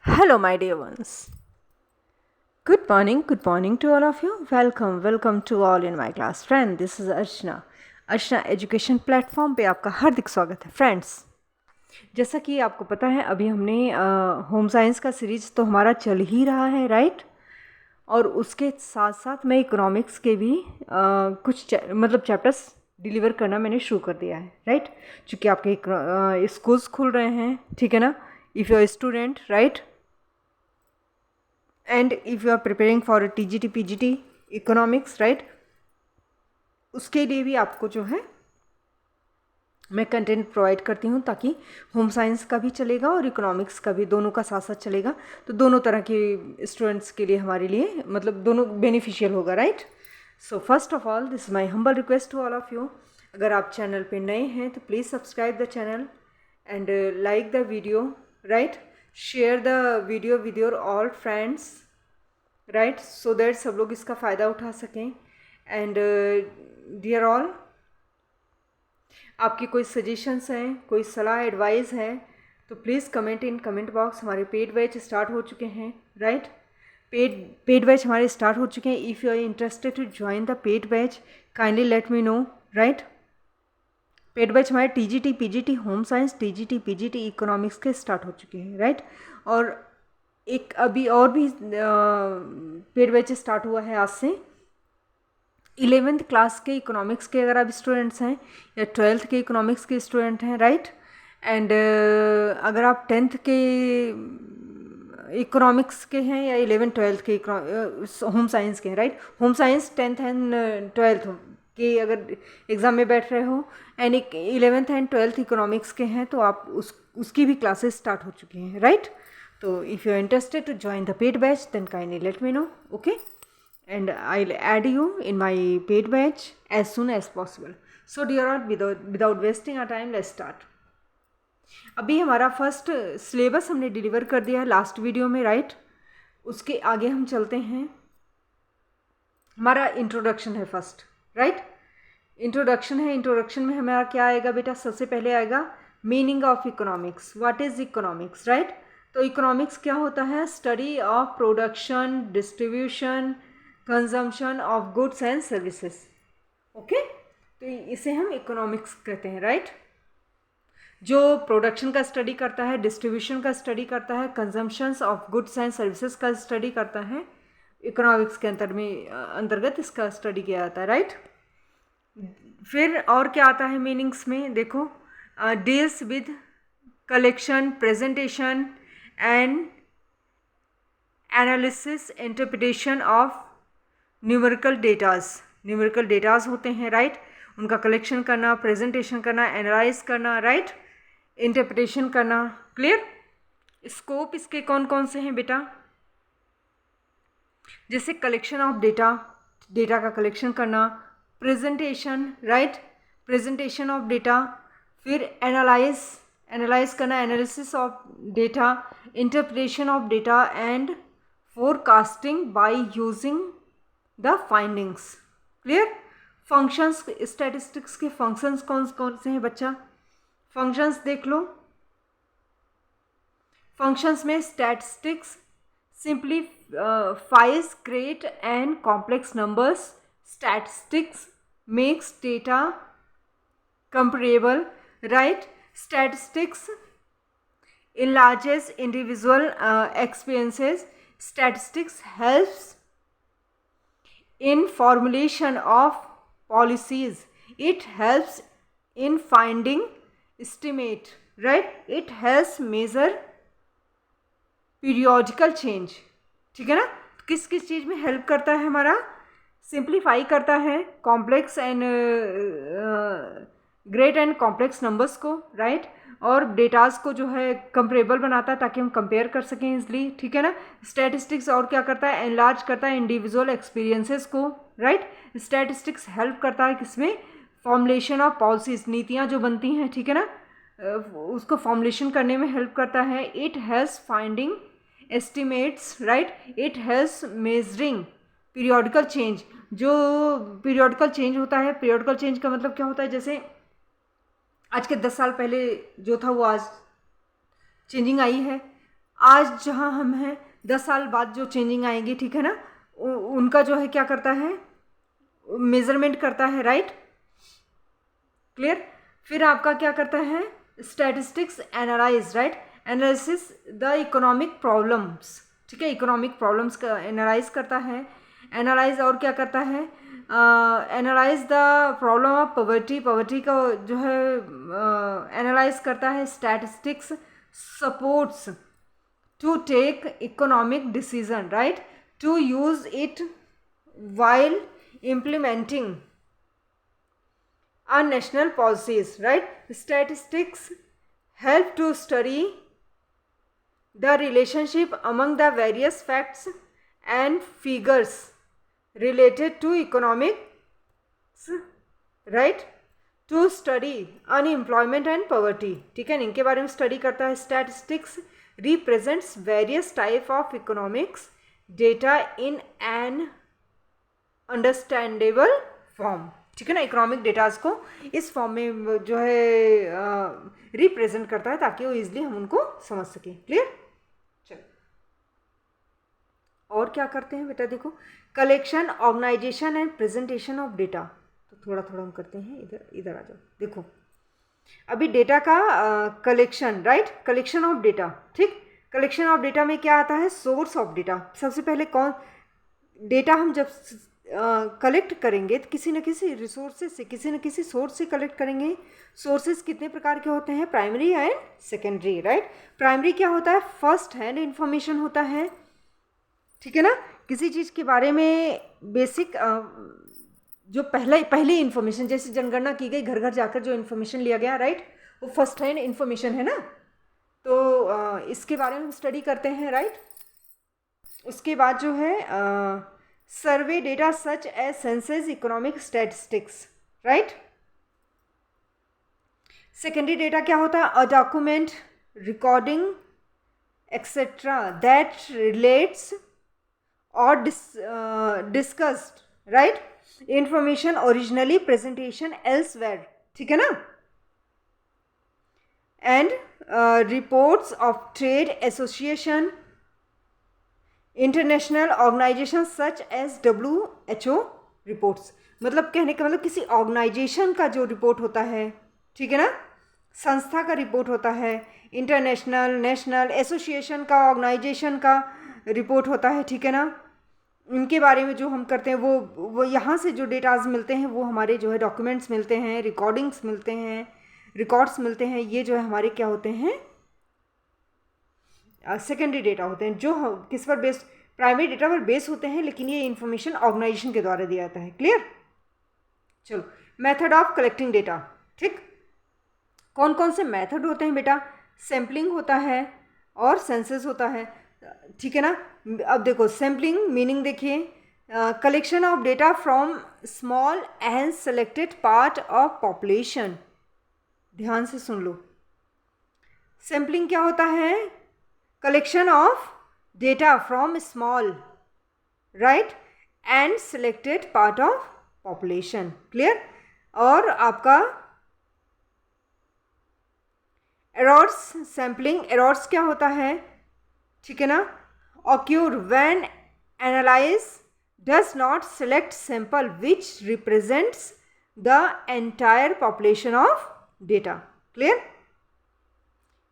Hello, my dear ones. Good morning to all of you. Welcome to all in my class. Friend, this is Archana. Archana education platform पे आपका हार्दिक स्वागत है friends. जैसा कि आपको पता है अभी हमने होम साइंस का सीरीज तो हमारा चल ही रहा है, राइट। और उसके साथ साथ मैं इकोनॉमिक्स के भी कुछ चैप्टर्स डिलीवर करना मैंने शुरू कर दिया है, राइट। चूँकि आपके स्कूल्स खुल रहे हैं, ठीक है ना। If you are student, right, and if you are preparing for TGT PGT economics, right, उसके लिए भी आपको जो है मैं कंटेंट प्रोवाइड करती हूँ ताकि होम साइंस का भी चलेगा और इकोनॉमिक्स का भी, दोनों का साथ साथ चलेगा। तो दोनों तरह के स्टूडेंट्स के लिए हमारे लिए दोनों बेनिफिशियल होगा, right. So first of all this is my humble request to all of you. अगर आप चैनल पे नए हैं तो please subscribe the channel and like the video, right. Share the video with your all friends, right, so that सब लोग इसका फ़ायदा उठा सकें। एंड डियर ऑल, आपकी कोई सजेशंस हैं, कोई सलाह एडवाइस है तो please comment in comment box. हमारे पेड बैच स्टार्ट हो चुके हैं, राइट। पेड बैच हमारे स्टार्ट हो चुके हैं। If you are interested to join the paid batch kindly let me know, right. Paid batch हमारे TGT PGT home science, TGT PGT economics के स्टार्ट हो चुके हैं, राइट। और एक अभी और भी पेड बैच स्टार्ट हुआ है आज से। 11th क्लास के इकोनॉमिक्स के अगर आप स्टूडेंट्स हैं या 12th के इकोनॉमिक्स के स्टूडेंट हैं, राइट। एंड अगर आप 10th के इकोनॉमिक्स के हैं या 11 12th के होम साइंस के हैं, right. Home science 10th and 12th के अगर एग्ज़ाम में बैठ रहे हो and 11th and 12th economics के हैं तो आप उसकी भी क्लासेस स्टार्ट हो चुकी हैं, राइट। तो if you are interested to join the paid batch then kindly let me know, okay, and I'll add you in my paid batch as soon as possible. So dear all, without wasting our time, let's start. अभी हमारा first syllabus हमने deliver कर दिया है last video में, right. उसके आगे हम चलते हैं। हमारा इंट्रोडक्शन है फर्स्ट, राइट। इंट्रोडक्शन है। इंट्रोडक्शन में हमारा क्या आएगा बेटा? सबसे पहले आएगा meaning of economics. What is economics, right. तो इकोनॉमिक्स क्या होता है? Study of production, distribution, consumption of goods and services, okay. तो इसे हम इकोनॉमिक्स कहते हैं, राइट। जो प्रोडक्शन का स्टडी करता है, डिस्ट्रीब्यूशन का स्टडी करता है, consumptions of goods and services का स्टडी करता है, इकोनॉमिक्स के अंतर्गत इसका स्टडी किया जाता है, राइट। फिर और क्या आता है मीनिंग्स में? देखो, deals with collection, presentation and analysis, interpretation of numerical datas होते हैं, राइट। उनका कलेक्शन करना, प्रेजेंटेशन करना, एनालाइज करना, राइट, इंटरप्रिटेशन करना। क्लियर? स्कोप इसके कौन कौन से हैं बेटा? जैसे कलेक्शन ऑफ डेटा का कलेक्शन करना, presentation, right, presentation of data, फिर एनालाइज करना, analysis of data, interpretation of data and forecasting by using the findings. Clear? Functions, statistics के फंक्शंस कौन कौन से हैं बच्चा? फंक्शंस देख लो। फंक्शंस में statistics simplifies great and complex numbers. Statistics makes data comparable, right. Statistics enlarges individual experiences. Statistics helps in formulation of policies. It helps in finding estimate, right. It helps measure periodical change, ठीक है ना। किस किस चीज़ में help करता है? हमारा simplify करता है complex and great and complex numbers को, राइट। और डेटाज को जो है कंपेरेबल बनाता है ताकि हम कंपेयर कर सकें इजली, ठीक है ना। स्टैटिस्टिक्स और क्या करता है? एनलार्ज करता है इंडिविजुअल एक्सपीरियंसेस को, राइट। स्टैटिस्टिक्स हेल्प करता है किसमें? फॉर्मुलेशन ऑफ पॉलिसीज, नीतियाँ जो बनती हैं, ठीक है ना, उसको फॉर्मुलेशन करने में हेल्प करता है। It helps finding estimates, right. It helps measuring periodical change. जो पीरियोडिकल चेंज होता है, पीरियोडिकल चेंज का मतलब क्या होता है? जैसे आज के 10 साल पहले जो था वो आज चेंजिंग आई है। आज जहाँ हम हैं 10 साल बाद जो चेंजिंग आएंगी, ठीक है ना, उनका जो है क्या करता है, मेजरमेंट करता है, राइट, क्लियर। फिर आपका क्या करता है, statistics analyse, right, analysis the economic problems, ठीक है, इकोनॉमिक प्रॉब्लम्स का एनालाइज करता है, एनालाइज और क्या करता है, analyse the problem of poverty, poverty का जो है एनालाइज करता है। Statistics supports to take economic decision, right, to use it while implementing our national policies, right. Statistics help to study the relationship among the various facts and figures related to economics, right, to study unemployment and poverty, ठीक है, इनके बारे में study करता है। Statistics represents various type of economics data in an understandable form, ठीक है ना, इकोनॉमिक डेटाज को इस फॉर्म में जो है रिप्रेजेंट करता है ताकि वो इजिली हम उनको समझ सकें, क्लियर। चलो और क्या करते हैं बेटा, देखो, collection, organisation and presentation of data, तो थोड़ा थोड़ा हम करते हैं, इधर आ जाओ। देखो अभी डेटा का collection, right, collection of data, ठीक, कलेक्शन ऑफ डेटा में क्या आता है, सोर्स ऑफ डेटा। सबसे पहले कौन डेटा हम जब कलेक्ट करेंगे तो किसी न किसी रिसोर्सेज से, किसी न किसी सोर्स से कलेक्ट करेंगे। सोर्सेज कितने प्रकार के होते हैं, primary and secondary, right. Primary क्या होता है, फर्स्ट हैंड इंफॉर्मेशन होता है, ठीक है ना, किसी चीज़ के बारे में बेसिक जो पहली इन्फॉर्मेशन, जैसे जनगणना की गई, घर घर जाकर जो इन्फॉर्मेशन लिया गया, राइट, वो फर्स्ट हैंड इन्फॉर्मेशन है ना, तो इसके बारे में हम स्टडी करते हैं, राइट। उसके बाद जो है survey data such as census, economic statistics, right. Secondary data क्या होता है, a document, recording etcetera that relates और discussed, right, information originally presentation elsewhere, ठीक है ना। And reports of trade association, international organisation such as WHO reports, मतलब कहने का मतलब किसी ऑर्गेनाइजेशन का जो रिपोर्ट होता है, ठीक है ना, संस्था का रिपोर्ट होता है, इंटरनेशनल, नेशनल, एसोसिएशन का, ऑर्गेनाइजेशन का रिपोर्ट होता है, ठीक है ना। इनके बारे में जो हम करते हैं वो यहाँ से जो डेटाज मिलते हैं वो हमारे जो है डॉक्यूमेंट्स मिलते हैं, रिकॉर्डिंग्स मिलते हैं, रिकॉर्ड्स मिलते हैं, ये जो है हमारे क्या होते हैं, सेकेंडरी डेटा होते हैं, जो किस पर बेस, प्राइमरी डेटा पर बेस होते हैं, लेकिन ये इन्फॉर्मेशन ऑर्गेनाइजेशन के द्वारा दिया जाता है, क्लियर। चलो, मेथड ऑफ कलेक्टिंग डेटा, ठीक, कौन कौन से मेथड होते हैं बेटा, सैम्पलिंग होता है और सेंसस होता है, ठीक है ना। अब देखो सैम्पलिंग मीनिंग देखिए, collection of data from small and selected part of population, ध्यान से सुन लो। सैम्पलिंग क्या होता है, collection of data from small, right, and selected part of population, clear. और आपका एरर्स, सैम्पलिंग एरर्स क्या होता है, ठीक है ना, occur when analyze does not select sample which represents the entire population of data, clear।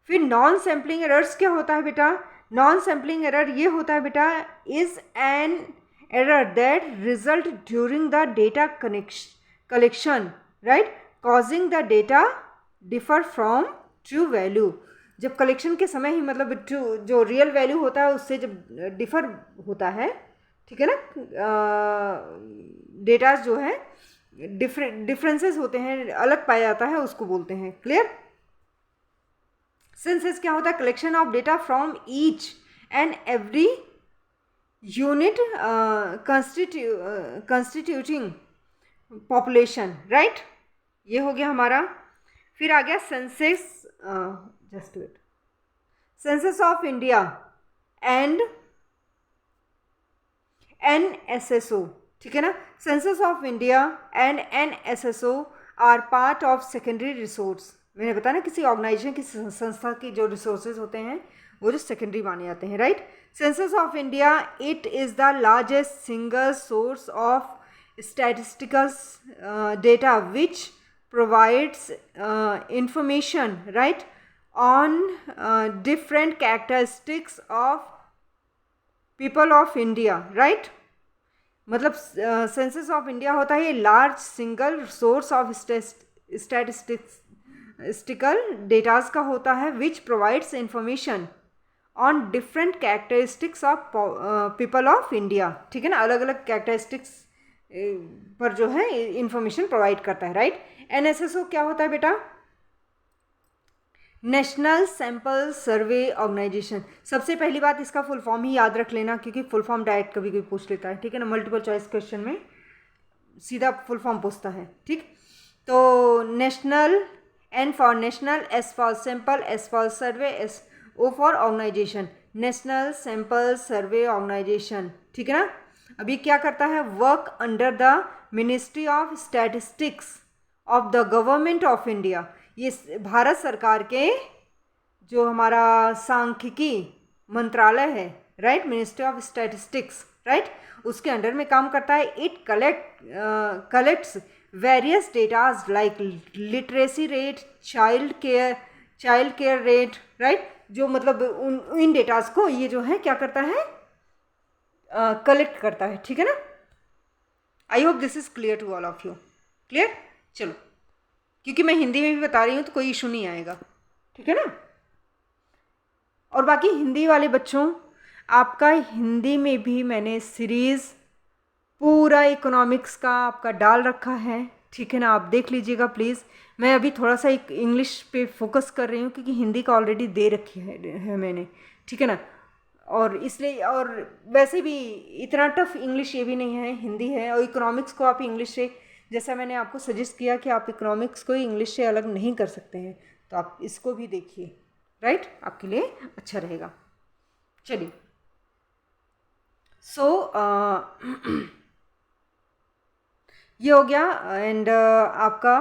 फिर नॉन सैम्पलिंग एरर्स क्या होता है बेटा, नॉन सैम्पलिंग एरर ये होता है बेटा, is an error that result during the data collection, right, causing the data differ from true value, जब कलेक्शन के समय ही मतलब जो रियल वैल्यू होता है उससे जब डिफ़र होता है, ठीक है ना, डेटा जो है डिफरेंसेस होते हैं, अलग पाया जाता है, उसको बोलते हैं, क्लियर। सेंसस क्या होता है, collection of data from each and every unit constituting population, right, ये हो गया हमारा। फिर आ गया census, just wait, census of India and NSSO, ठीक है ना। Census of India and NSSO are part of secondary resource, मैंने बताया ना, किसी ऑर्गेनाइजेशन की संस्था की जो रिसोर्सेज होते हैं वो जो सेकेंडरी माने जाते हैं, right. Census of India, it is the largest single source of statistical data which provides information, right, on different characteristics of people of India, right। मतलब सेंसस ऑफ इंडिया होता है large single source of statistical datas का होता है which provides information on different characteristics of people of India, ठीक है ना, अलग अलग कैरेक्टरिस्टिक्स पर जो है इंफॉर्मेशन प्रोवाइड करता है, राइट। एनएसएसओ क्या होता है बेटा? National sample survey organisation. सबसे पहली बात इसका फुल फॉर्म ही याद रख लेना, क्योंकि फुल फॉर्म डायरेक्ट कभी कभी पूछ लेता है, ठीक है ना, मल्टीपल चॉइस क्वेश्चन में सीधा फुल फॉर्म पूछता है, ठीक। तो national, N for national, S for sample, S for survey, S O for organisation, national sample survey organisation, ठीक है ना। अभी क्या करता है? Work under the ministry of statistics of the government of India. ये भारत सरकार के जो हमारा सांख्यिकी मंत्रालय है, right, ministry of statistics, right, उसके अंडर में काम करता है। It collects various datas like literacy rate, child care rate, right, जो मतलब इन डेटाज को ये जो है क्या करता है? कलेक्ट करता है, ठीक है ना। I hope this is clear to all of you. Clear? चलो, क्योंकि मैं हिंदी में भी बता रही हूँ तो कोई इशू नहीं आएगा, ठीक है ना। और बाकी हिंदी वाले बच्चों, आपका हिंदी में भी मैंने सीरीज़ पूरा इकोनॉमिक्स का आपका डाल रखा है, ठीक है ना, आप देख लीजिएगा प्लीज़। मैं अभी थोड़ा सा एक इंग्लिश पे फोकस कर रही हूँ, क्योंकि हिंदी का ऑलरेडी दे रखी है मैंने, ठीक है ना। और इसलिए, और वैसे भी इतना टफ इंग्लिश ये भी नहीं है, हिंदी है। और इकोनॉमिक्स को आप इंग्लिश से, जैसा मैंने आपको सजेस्ट किया कि आप इकोनॉमिक्स को इंग्लिश से अलग नहीं कर सकते हैं, तो आप इसको भी देखिए, राइट, आपके लिए अच्छा रहेगा। चलिए, सो ये हो गया। एंड आपका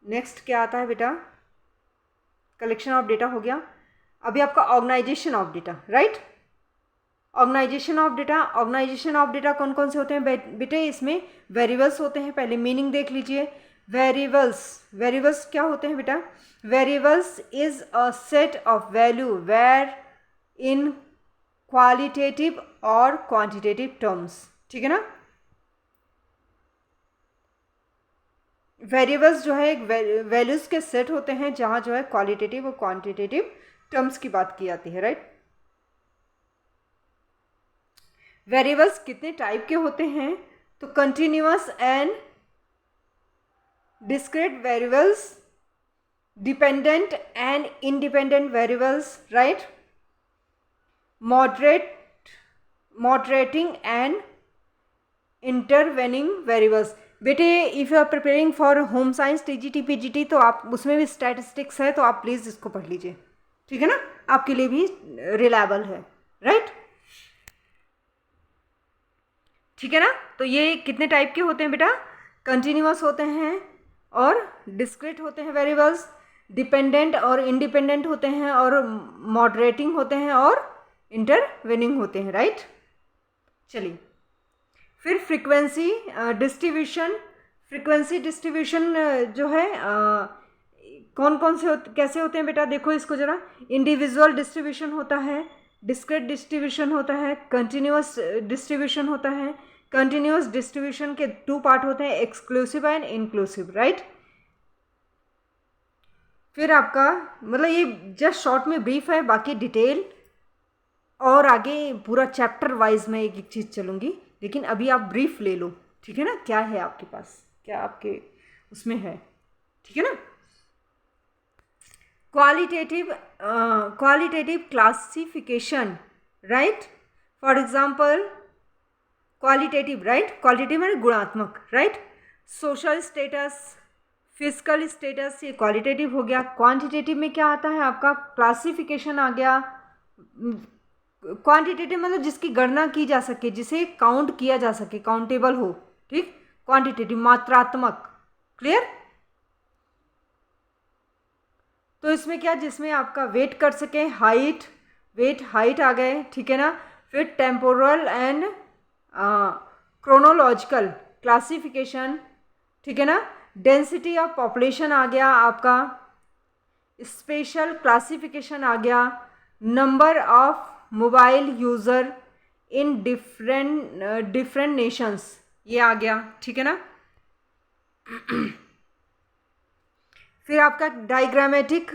नेक्स्ट क्या आता है बेटा? कलेक्शन ऑफ डेटा हो गया। अभी आपका organisation of data, right. Organisation of data, organisation of data कौन कौन से होते हैं बेटे? इसमें वेरिएबल्स होते हैं। पहले मीनिंग देख लीजिए। वेरिएबल्स क्या होते हैं बेटा? Variables is a set of value where in qualitative और क्वांटिटेटिव टर्म्स, ठीक है ना। वेरिएबल्स जो है एक वैल्यूज के सेट होते हैं, जहाँ जो है क्वालिटेटिव और क्वांटिटेटिव टर्म्स की बात की जाती है, राइट। वेरिएबल्स कितने टाइप के होते हैं? तो continuous and discrete variables, dependent and independent variables, right, moderating and intervening variables. बेटे, if you are preparing for home science TGT PGT, तो आप उसमें भी स्टैटिस्टिक्स है, तो आप प्लीज़ इसको पढ़ लीजिए, ठीक है ना, आपके लिए भी रिलायबल है, राइट, ठीक है ना। तो ये कितने टाइप के होते हैं बेटा? कंटिन्यूअस होते हैं और डिस्क्रीट होते हैं वेरिएबल्स, डिपेंडेंट और इंडिपेंडेंट होते हैं, और मॉडरेटिंग होते हैं और इंटरवेनिंग होते हैं, राइट। चलिए, फिर फ्रीक्वेंसी डिस्ट्रीब्यूशन जो है कौन कौन से कैसे होते हैं बेटा? देखो इसको जरा। इंडिविजुअल डिस्ट्रीब्यूशन होता है, डिस्क्रीट डिस्ट्रीब्यूशन होता है, कंटिन्यूअस डिस्ट्रीब्यूशन होता है। कंटिन्यूअस डिस्ट्रीब्यूशन के 2 पार्ट होते हैं, एक्सक्लूसिव एंड इंक्लूसिव, राइट। फिर आपका मतलब ये जस्ट शॉर्ट में ब्रीफ है, बाकी डिटेल और आगे पूरा चैप्टर वाइज में एक एक चीज़ चलूँगी, लेकिन अभी आप ब्रीफ ले लो, ठीक है ना, क्या है आपके पास, क्या आपके उसमें है, ठीक है ना। Qualitative classification, right. For example qualitative, right, qualitative माने गुणात्मक, right. Social status, physical status, ये क्वालिटेटिव हो गया। क्वांटिटेटिव में क्या आता है आपका? क्लासिफिकेशन आ गया। क्वांटिटेटिव मतलब जिसकी गणना की जा सके, जिसे काउंट किया जा सके, काउंटेबल हो, ठीक। क्वांटिटेटिव मात्रात्मक, क्लियर। तो इसमें क्या, जिसमें आपका वेट कर सके, हाइट, वेट, हाइट आ गए, ठीक है ना। फिर टेम्पोरल एंड क्रोनोलॉजिकल क्लासिफिकेशन, ठीक है ना। डेंसिटी ऑफ पॉपुलेशन आ गया आपका, स्पेशल क्लासिफिकेशन आ गया, number of mobile user in different Nations, ये आ गया, ठीक है ना। फिर आपका diagrammatic,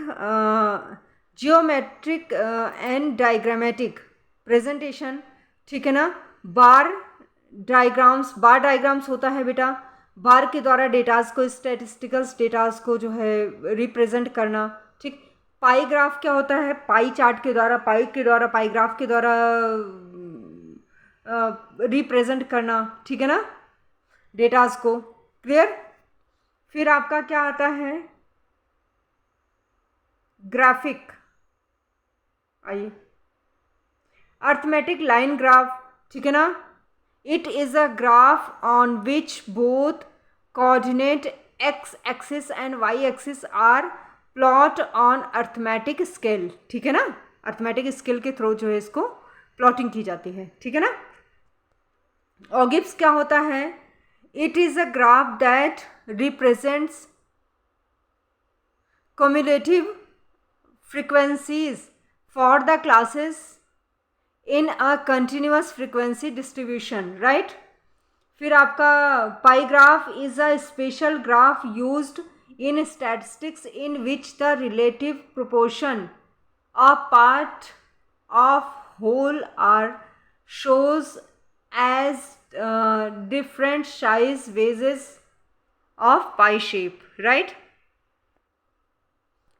geometric and diagrammatic presentation, ठीक है ना। बार डायग्राम्स होता है बेटा, बार के द्वारा डेटाज को, स्टैटिस्टिकल्स डेटाज को जो है रिप्रेजेंट करना, ठीक। पाई ग्राफ क्या होता है, पाई चार्ट के द्वारा, पाई ग्राफ के द्वारा रिप्रेजेंट करना, ठीक है ना, डेटाज को। क्लियर। फिर आपका क्या आता है, ग्राफिक, आइए, अर्थमेटिक लाइन ग्राफ, ठीक है ना। It is a graph on which both coordinate X axis and Y axis are plot on arithmetic scale, ठीक है ना। अर्थमेटिक स्केल के थ्रू जो है इसको प्लॉटिंग की जाती है, ठीक है ना। ऑगिब्स क्या होता है, it is a graph that represents cumulative frequencies for the classes in a continuous frequency distribution, right। फिर आपका pie graph is a special graph used in statistics in which the relative proportion of part of whole are shows as different size bases of pie shape, right।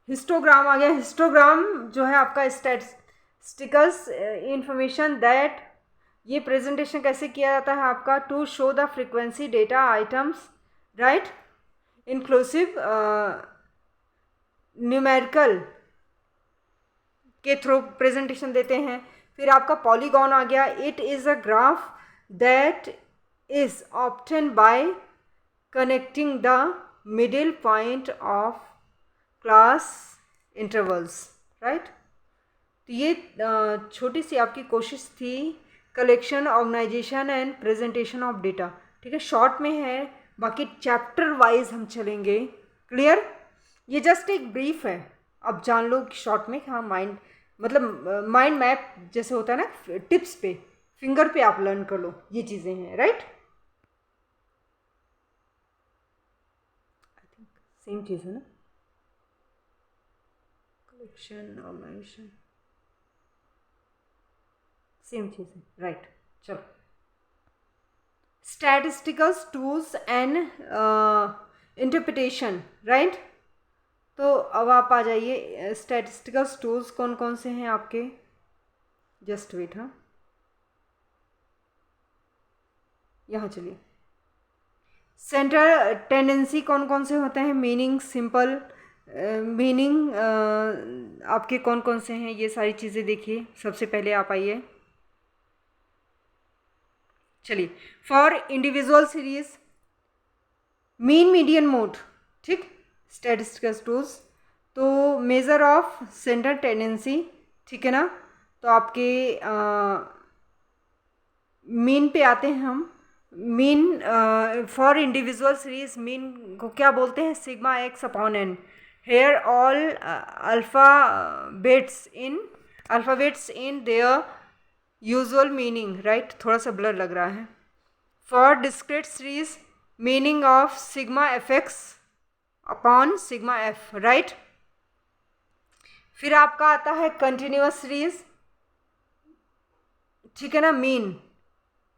Histogram आ गया, histogram जो है आपका statisticals information that, ये presentation कैसे किया जाता है आपका, to show the frequency data items, right, inclusive numerical के थ्रू प्रेजेंटेशन देते हैं। फिर आपका पॉलीगॉन आ गया, it is a graph that is obtain by connecting the middle point of class intervals, right. तो ये छोटी सी आपकी कोशिश थी, collection, organisation and presentation of data, ठीक है, शॉर्ट में है, बाकी चैप्टर वाइज हम चलेंगे। क्लियर। ये जस्ट एक ब्रीफ है, अब जान लो कि शॉर्ट में, हाँ, माइंड मतलब माइंड मैप जैसे होता है ना, टिप्स पे, फिंगर पे आप लर्न कर लो, ये चीज़ें हैं, राइट। आई थिंक सेम चीज़ है ना, कलेक्शन, ऑर्गेनाइजेशन, सेम चीज़ है, राइट। चलो, स्टैटिस्टिकल्स टूल्स एंड इंटरप्रिटेशन, राइट। तो अब आप आ जाइए, स्टैटिस्टिकल्स टूल्स कौन कौन से हैं आपके, जस्ट वेट, हाँ, यहाँ चलिए। सेंटर टेंडेंसी कौन कौन से होते हैं, मीनिंग, सिंपल मीनिंग आपके कौन कौन से हैं, ये सारी चीज़ें देखिए। सबसे पहले आप आइए, चलिए, for individual series, mean, median, mode, ठीक, स्टैटिस्टिकल टूल्स। तो मेज़र ऑफ सेंटर टेंडेंसी, ठीक है ना। तो आपके मीन पे आते हैं हम। Mean for individual series, mean को क्या बोलते हैं, sigma X upon N, here all alphabets in their usual meaning, right, थोड़ा सा ब्लर लग रहा है। For discrete series, meaning of sigma F X upon sigma F, right. फिर आपका आता है कंटिन्यूअस सीरीज, ठीक है ना, मीन।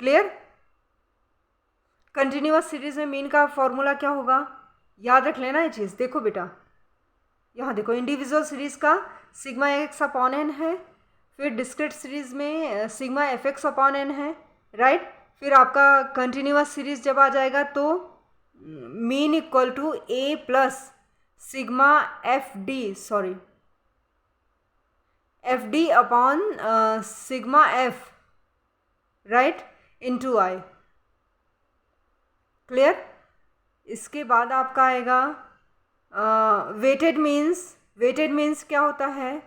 क्लियर। कंटिन्यूअस सीरीज में मीन का फॉर्मूला क्या होगा, याद रख लेना ये चीज़। देखो बेटा, यहाँ देखो, इंडिविजुअल सीरीज का सिग्मा एक्स अपॉन एन है, फिर डिस्क्रीट सीरीज में sigma F X upon N है, राइट। फिर आपका कंटिन्यूअस सीरीज जब आ जाएगा तो mean equal to A plus sigma F D upon sigma F, right, into I. Clear. इसके बाद आपका आएगा वेटेड मीन्स क्या होता है,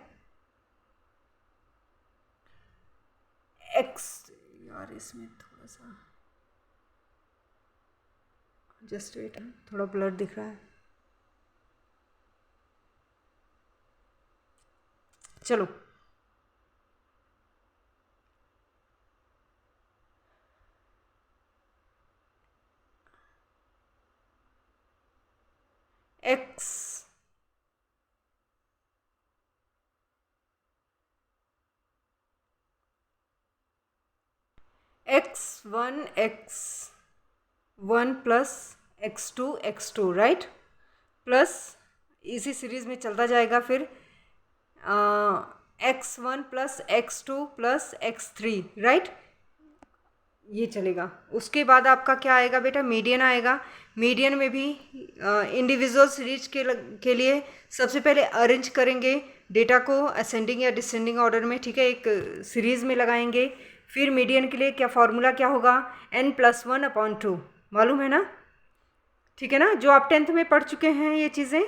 यार इसमें थोड़ा सा जस्ट वेट, थोड़ा ब्लर दिख रहा है। चलो x x1 plus x2 right, plus इसी सीरीज में चलता जाएगा फिर x1 plus x2 plus x3 right, ये चलेगा। उसके बाद आपका क्या आएगा बेटा, मीडियन आएगा। मीडियन में भी इंडिविजुअल सीरीज के लिए सबसे पहले अरेंज करेंगे डेटा को असेंडिंग या डिसेंडिंग ऑर्डर में, ठीक है, एक सीरीज में लगाएंगे। फिर मीडियन के लिए क्या फॉर्मूला क्या होगा, n+1/2, मालूम है ना, ठीक है ना, जो आप 10th में पढ़ चुके हैं ये चीज़ें,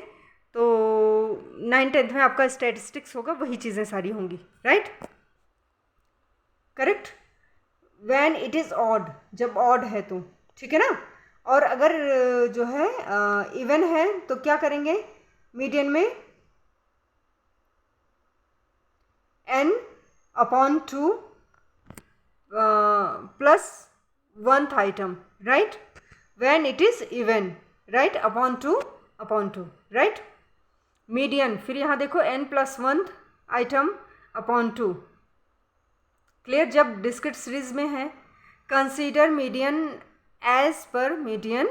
तो 9th-10th में आपका स्टैटिस्टिक्स होगा, वही चीज़ें सारी होंगी, right, correct. When it is odd, जब ऑड है तो, ठीक है ना। और अगर जो है इवन है तो क्या करेंगे, मीडियन में n/2 plus 1th item, right, when it is even, right, upon two, right, median. फिर यहाँ देखो n+1th आइटम अपॉन 2, क्लियर। जब डिस्क्रीट सीरीज में है, consider median as per median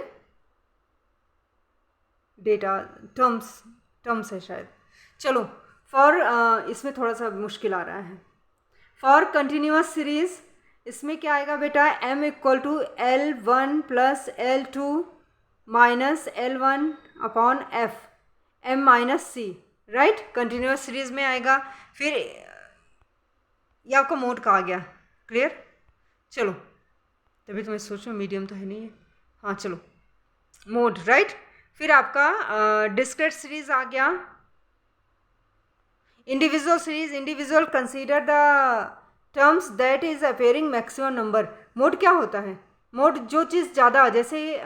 data, terms है शायद। चलो फॉर इसमें थोड़ा सा मुश्किल आ रहा है। फॉर कंटिन्यूअस सीरीज इसमें क्या आएगा बेटा, m = L1 plus L2 minus L1/f m-c, right, continuous series में आएगा। फिर ये आपका मोड का आ गया, क्लियर। चलो तभी तो मैं सोचूं मीडियम तो है नहीं है, हाँ चलो मोड, राइट। फिर आपका डिस्क्रीट सीरीज आ गया। Individual series, individual consider the terms that is appearing maximum number. Mode क्या होता है, मोड जो चीज़ ज़्यादा, जैसे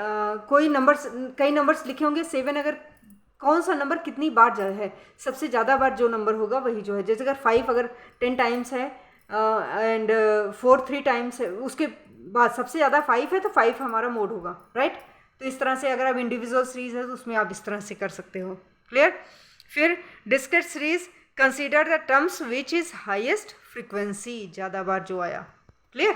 कोई नंबर्स, कई नंबर्स लिखे होंगे 7, अगर कौन सा नंबर कितनी बार जो है, सबसे ज़्यादा बार जो नंबर होगा वही जो है, जैसे अगर 5 अगर 10 टाइम्स है एंड 4 3 टाइम्स है, उसके बाद सबसे ज़्यादा 5 है तो 5 हमारा मोड होगा, राइट। तो इस तरह से अगर आप इंडिविजुअल सीरीज है तो उसमें आप इस तरह से कर सकते हो, क्लियर। फिर discrete series, consider the terms which is highest frequency, ज़्यादा बार जो आया, clear.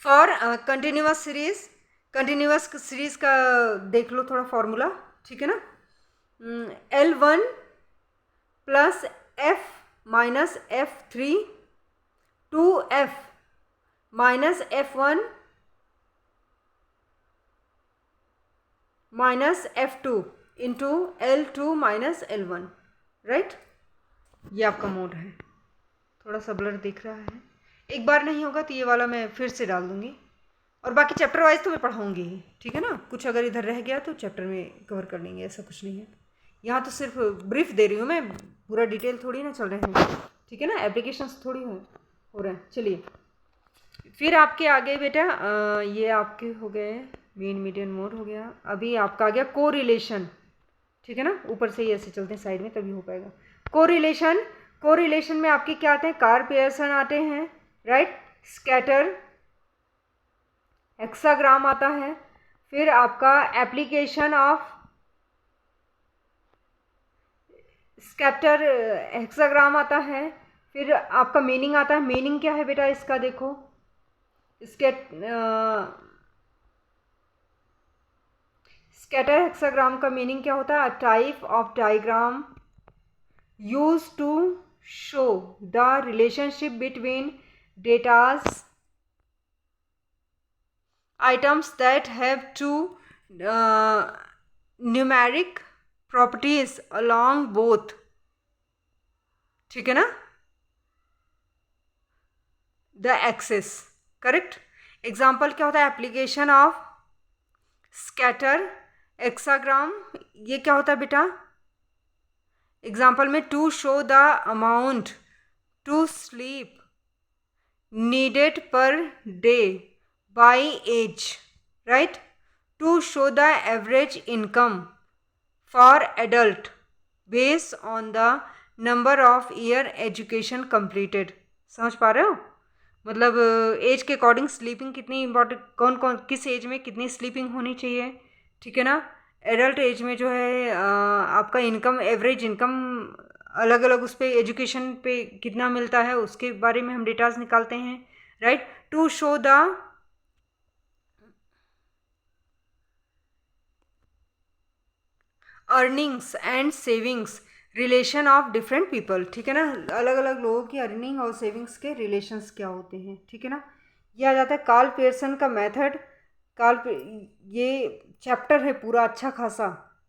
For continuous series, continuous series का देख लो थोड़ा फॉर्मूला, ठीक है ना, L1 plus f minus f3 2f minus f1 minus f2 into L2 minus L1, right. ये आपका मोड है, थोड़ा सा ब्लर दिख रहा है, एक बार नहीं होगा तो ये वाला मैं फिर से डाल दूँगी, और बाकी चैप्टर वाइज तो मैं पढ़ाऊँगी ही, ठीक है ना। कुछ अगर इधर रह गया तो चैप्टर में कवर कर लेंगे, ऐसा कुछ नहीं है। यहाँ तो सिर्फ ब्रीफ दे रही हूँ मैं, पूरा डिटेल थोड़ी ना चल रहे हैं, ठीक है ना, एप्लीकेशंस थोड़ी हो रहे हैं। चलिए फिर आपके आगे बेटा ये आपके हो गए मेन मीडियन मोड हो गया। अभी आपका आ गया कोरिलेशन, ठीक है ना, ऊपर से ही ऐसे चलते हैं साइड में तभी हो पाएगा। कोरिलेशन, कोरिलेशन में आपके क्या आते हैं, कार पेयर्सन आते हैं, राइट, स्कैटर, हेक्साग्राम आता है। फिर आपका एप्लीकेशन ऑफ स्कैटर, हेक्साग्राम आता है। फिर आपका मीनिंग आता है, मीनिंग क्या है बेटा इसका, देखो स्कैटर हेक्साग्राम का मीनिंग क्या होता है, a type of diagram use to show the relationship between datas items that have two numeric properties along both, ठीक है ना, द एक्सेस, करेक्ट। एग्जाम्पल क्या होता है, एप्लीकेशन ऑफ स्कैटर हेक्साग्राम, ये क्या होता है बेटा, एग्जाम्पल में to show the amount to sleep needed per day by age, right, to show the average income for adult based on the number of year education completed। समझ पा रहे हो? मतलब एज के अकॉर्डिंग स्लीपिंग कितनी important, कौन कौन किस एज में कितनी स्लीपिंग होनी चाहिए, ठीक है ना। एडल्ट एज में जो है आपका इनकम, एवरेज इनकम अलग अलग उस पर एजुकेशन पे कितना मिलता है उसके बारे में हम डेटाज निकालते हैं, right, to show the earnings and savings relation of different people, ठीक है ना, अलग अलग लोगों की अर्निंग और सेविंग्स के रिलेशंस क्या होते हैं, ठीक है ना। ये आ जाता है कार्ल पियर्सन का मेथड। ये चैप्टर है पूरा अच्छा खासा,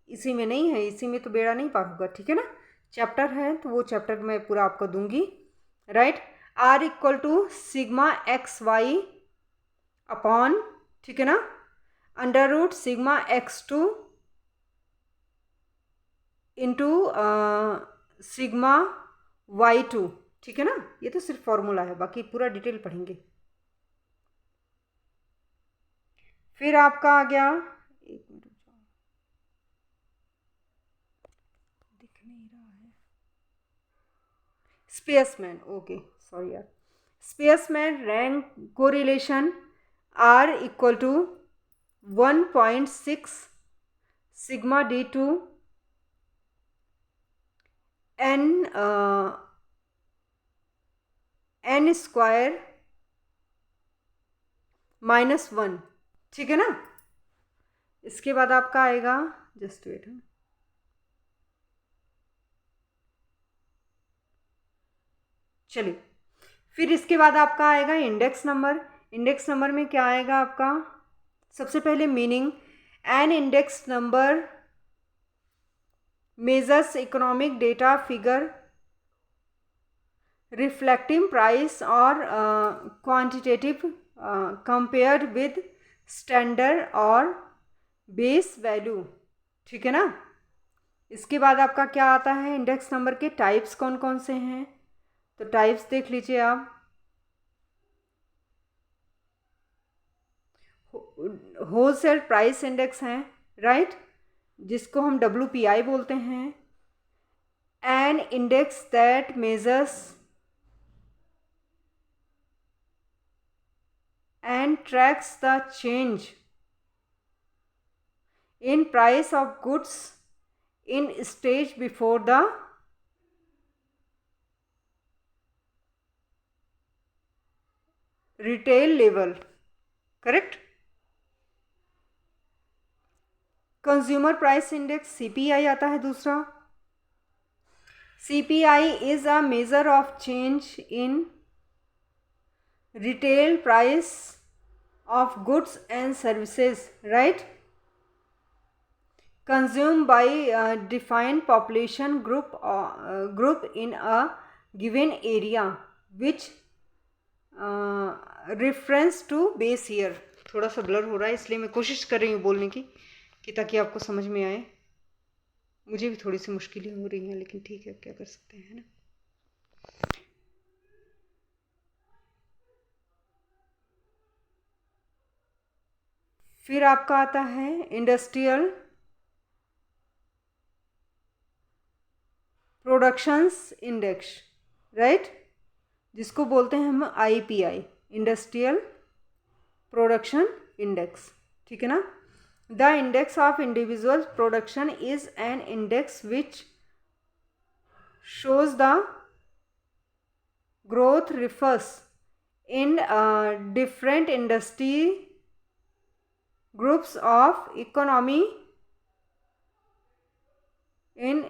इसी में नहीं है, इसी में तो बेड़ा नहीं पार होगा, ठीक है ना। चैप्टर है तो वो चैप्टर मैं पूरा आपको दूंगी, right. R equal to sigma X Y upon, ठीक है ना, under root sigma X two into sigma Y two, ठीक है ना। ये तो सिर्फ फॉर्मूला है, बाकी पूरा डिटेल पढ़ेंगे। फिर आपका आ गया, एक मिनट दिख नहीं रहा है, स्पेसमैन, ओके सॉरी यार, Spearman rank correlation R equal to 1.6 sigma D two N square -1, ठीक है ना। इसके बाद आपका आएगा, जस्ट वेट, चलिए, फिर इसके बाद आपका आएगा इंडेक्स नंबर। इंडेक्स नंबर में क्या आएगा आपका, सबसे पहले meaning, an index number measures economic data figure reflecting price or quantitative compared with standard और बेस वैल्यू, ठीक है ना। इसके बाद आपका क्या आता है, इंडेक्स नंबर के टाइप्स कौन कौन से हैं, तो टाइप्स देख लीजिए आप। होलसेल प्राइस इंडेक्स हैं, राइट, जिसको हम WPI बोलते हैं। An index that measures and tracks the change in price of goods in stage before the retail level, correct। Consumer price index CPI आता है दूसरा। CPI is a measure of change in retail price of goods and services, right, consumed by a defined population group in a given area which reference to base year। थोड़ा सा blur हो रहा है इसलिए मैं कोशिश कर रही हूँ बोलने की कि ताकि आपको समझ में आए। मुझे भी थोड़ी सी मुश्किलें हो रही हैं, लेकिन ठीक है, क्या कर सकते हैं, है ना। फिर आपका आता है इंडस्ट्रियल प्रोडक्शंस इंडेक्स, राइट, जिसको बोलते हैं हम IPI, इंडस्ट्रियल प्रोडक्शन इंडेक्स, ठीक है ना। The index of individual production is an index which shows the growth refers in different industry groups of economy in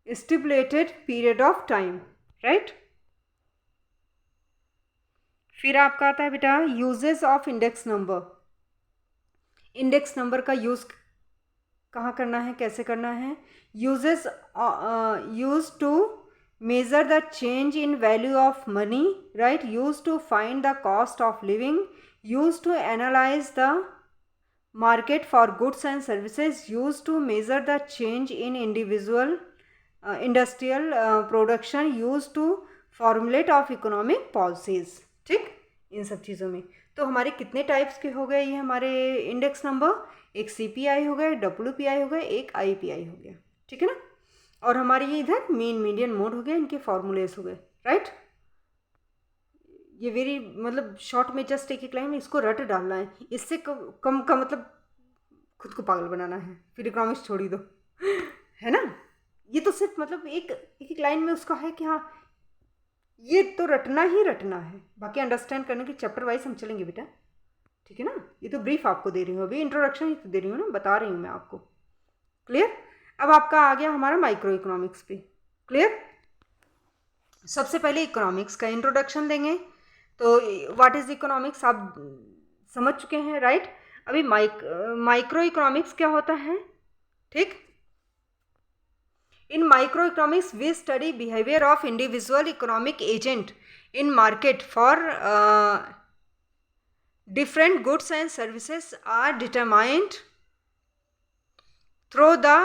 stipulated period of time, right। फिर आपका आता है बेटा uses of index number. Index number का use कहाँ करना है, कैसे करना है। Uses use to measure the change in value of money, right, used to find the cost of living, used to analyze the market for goods and services, used to measure the change in individual industrial production, used to formulate of economic policies, ठीक, इन सब चीज़ों में। तो हमारे कितने types के हो गए ये हमारे इंडेक्स नंबर, एक CPI हो गया, WPI हो गया, एक IPI हो गया, ठीक है ना। और हमारे ये इधर मीन मीडियन मोड हो गया, इनके फॉर्मूलेस हो गए, राइट। ये वेरी मतलब शॉर्ट में जस्ट एक लाइन में इसको रट डालना है, इससे कम का मतलब खुद को पागल बनाना है, फिर इकोनॉमिक्स छोड़ ही दो है ना। ये तो सिर्फ मतलब एक लाइन में उसका है कि हाँ ये तो रटना ही रटना है, बाकी अंडरस्टैंड करने के चैप्टर वाइज हम चलेंगे बेटा, ठीक है ना। ये तो ब्रीफ आपको दे रही हूँ, अभी इंट्रोडक्शन ही तो दे रही हूँ ना, बता रही हूँ मैं आपको, क्लियर। अब आपका आ गया हमारा माइक्रो इकोनॉमिक्स पे, क्लियर। सबसे पहले इकोनॉमिक्स का इंट्रोडक्शन देंगे, तो व्हाट इज इकोनॉमिक्स आप समझ चुके हैं, राइट। अभी माइक्रो इकोनॉमिक्स क्या होता है, ठीक। In micro economics we study behaviour of individual economic agent in market for different goods and services are determined through the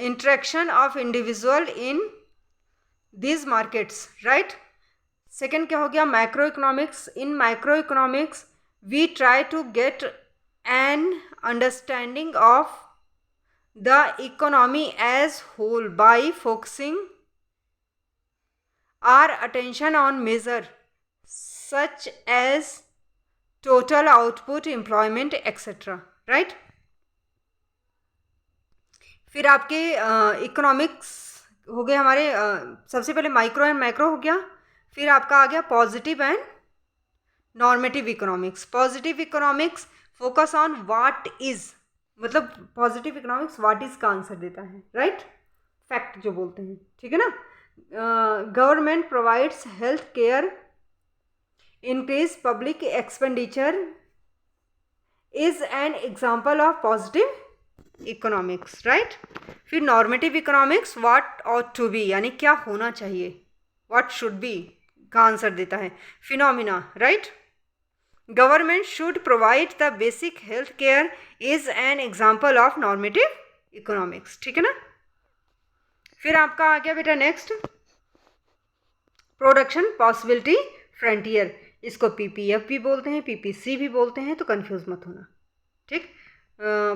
interaction of individual in these markets, right. Second क्या हो गया, macro economics. In macro economics we try to get an understanding of the economy as whole by focusing our attention on measure such as total output, employment, etc. Right. फिर आपके economics हो गए हमारे सबसे पहले माइक्रो एंड मैक्रो हो गया, फिर आपका आ गया positive and normative economics. Positive economics focus on what is, मतलब पॉजिटिव इकोनॉमिक्स व्हाट इज का आंसर देता है, राइट, फैक्ट जो बोलते हैं, ठीक है ना। Government provides health care, increase public expenditure is an example of positive economics, right. फिर normative economics what ought to be यानी क्या होना चाहिए, what should be का आंसर देता है, phenomena, right. government should provide the basic health care is an example of normative economics, ठीक है ना। फिर आपका आ गया बेटा नेक्स्ट प्रोडक्शन पॉसिबिलिटी फ्रंटियर, इसको PPF भी बोलते हैं, PPC भी बोलते हैं, तो कंफ्यूज मत होना, ठीक।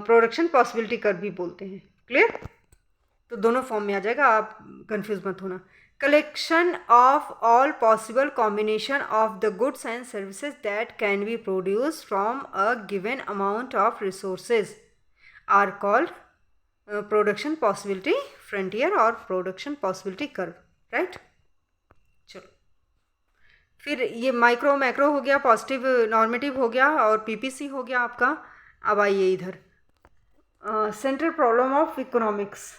प्रोडक्शन पॉसिबिलिटी कर्व भी बोलते हैं, क्लियर। तो दोनों फॉर्म में आ जाएगा, आप कंफ्यूज मत होना। Collection of all possible combination of the goods and services that can be produce from a given amount of resources are called production possibility frontier और प्रोडक्शन पॉसिबिलिटी कर्व, राइट। चलो फिर ये micro macro हो गया, positive normative हो गया और PPC हो गया आपका। अब आइए इधर central problem of economics,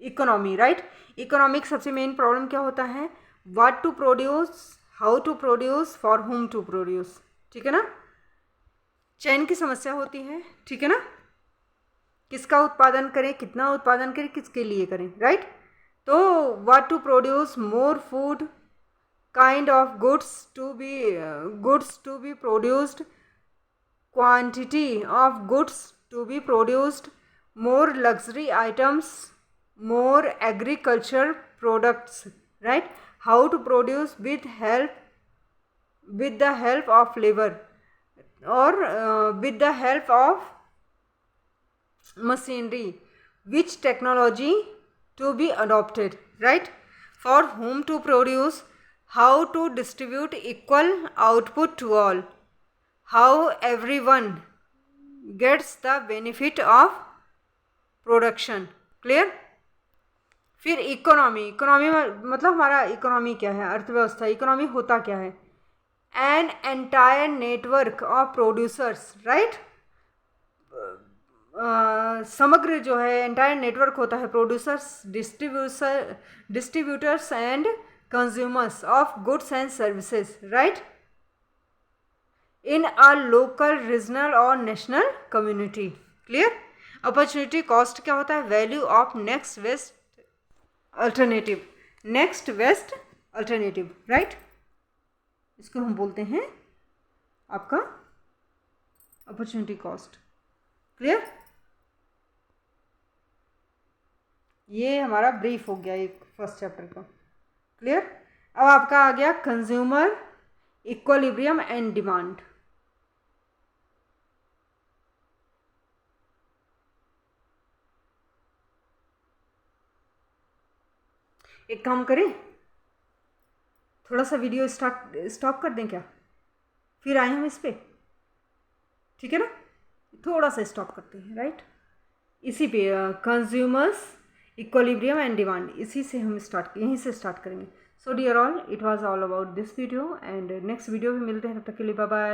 economy, right. Economics सबसे मेन प्रॉब्लम क्या होता है, what to produce, how to produce, for whom to produce, ठीक है ना। चैन की समस्या होती है, ठीक है ना, किसका उत्पादन करें, कितना उत्पादन करें, किसके लिए करें, राइट। तो what to produce more food, kind of goods to be produced, quantity of goods to be produced, more luxury items, more agriculture products, right. How to produce with the help of labor or with the help of machinery, which technology to be adopted, right. For whom to produce, how to distribute equal output to all, how everyone gets the benefit of production, clear। फिर economy, economy मतलब हमारा economy क्या है, अर्थव्यवस्था। Economy होता क्या है, an entire network of producers, right. समग्र जो है एंटायर नेटवर्क होता है producers, distributors and consumers of goods and services, right, in a local, regional or national community, clear। opportunity cost क्या होता है, value of next best alternative, next best alternative, right। इसको हम बोलते हैं आपका opportunity cost, clear। ये हमारा ब्रीफ हो गया एक फर्स्ट चैप्टर का, क्लियर। अब आपका आ गया कंज्यूमर, इक्विलिब्रियम एंड डिमांड। एक काम करें, थोड़ा सा वीडियो स्टॉप कर दें क्या, फिर आए हम इस पे, ठीक है ना? थोड़ा सा स्टॉप करते हैं, राइट? इसी पे कंज्यूमर्स, इक्विलिब्रियम एंड डिमांड, इसी से हम यहीं से स्टार्ट करेंगे। So dear all, it was all about this video, and next video में मिलते हैं, तब तक के लिए बाय बाय।